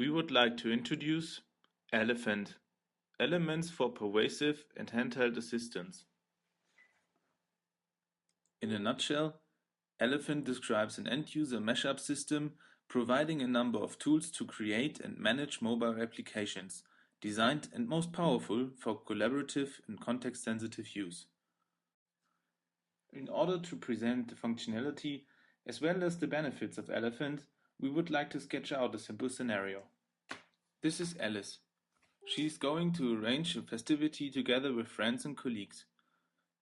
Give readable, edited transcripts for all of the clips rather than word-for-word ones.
We would like to introduce Elephant, elements for pervasive and handheld assistance. In a nutshell, Elephant describes an end-user mashup system providing a number of tools to create and manage mobile applications, designed and most powerful for collaborative and context-sensitive use. In order to present the functionality as well as the benefits of Elephant, we would like to sketch out a simple scenario. This is Alice. She is going to arrange a festivity together with friends and colleagues.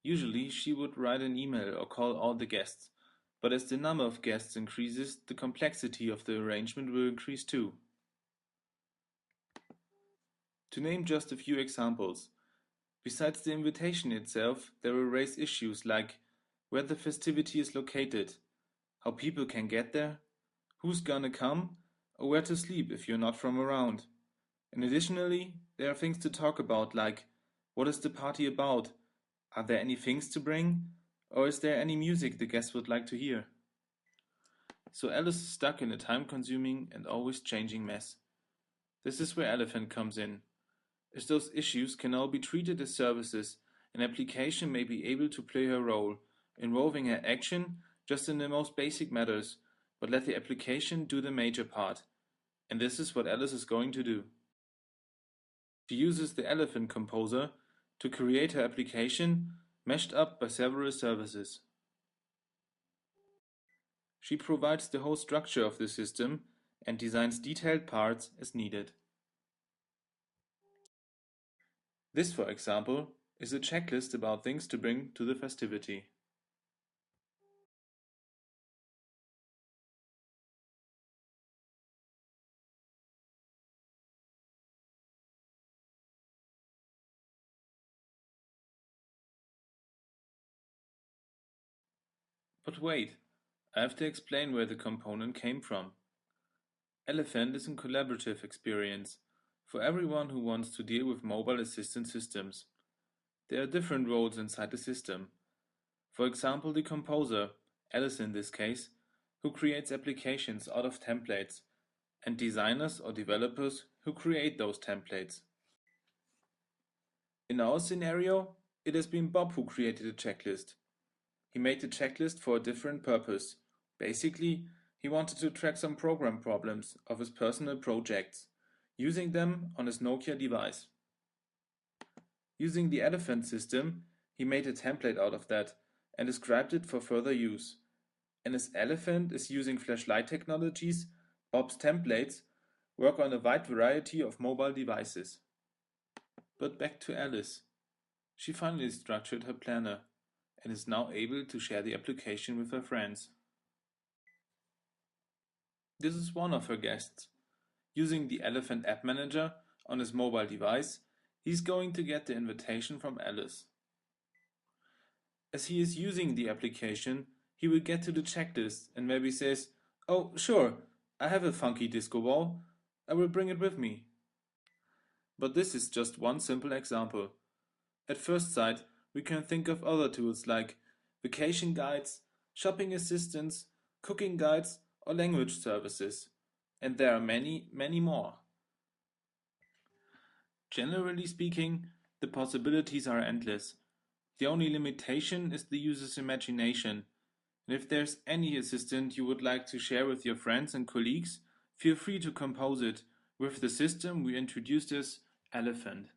Usually she would write an email or call all the guests, but as the number of guests increases, the complexity of the arrangement will increase too. To name just a few examples, besides the invitation itself, there will raise issues like where the festivity is located, how people can get there, who's gonna come, or where to sleep if you're not from around. And additionally, there are things to talk about like, what is the party about? Are there any things to bring? Or is there any music the guests would like to hear? So Alice is stuck in a time-consuming and always changing mess. This is where Elephant comes in. As those issues can all be treated as services, an application may be able to play her role, involving her action just in the most basic matters, but let the application do the major part. And this is what Alice is going to do. She uses the Elephant Composer to create her application, meshed up by several services. She provides the whole structure of the system and designs detailed parts as needed. This, for example, is a checklist about things to bring to the festivity. But wait, I have to explain where the component came from. Elephant is a collaborative experience for everyone who wants to deal with mobile assistant systems. There are different roles inside the system. For example, the composer, Alice in this case, who creates applications out of templates, and designers or developers who create those templates. In our scenario, it has been Bob who created a checklist. He made the checklist for a different purpose. Basically, he wanted to track some program problems of his personal projects, using them on his Nokia device. Using the Elephant system, he made a template out of that and described it for further use. And as Elephant is using flashlight technologies, Bob's templates work on a wide variety of mobile devices. But back to Alice. She finally structured her planner and is now able to share the application with her friends. This is one of her guests. Using the Elephant App Manager on his mobile device, he's going to get the invitation from Alice. As he is using the application, he will get to the checklist and maybe says, "Oh, sure, I have a funky disco ball. I will bring it with me." But this is just one simple example. At first sight, we can think of other tools like vacation guides, shopping assistants, cooking guides, or language services. And there are many, many more. Generally speaking, the possibilities are endless. The only limitation is the user's imagination. And if there's any assistant you would like to share with your friends and colleagues, feel free to compose it with the system we introduced as Elephant.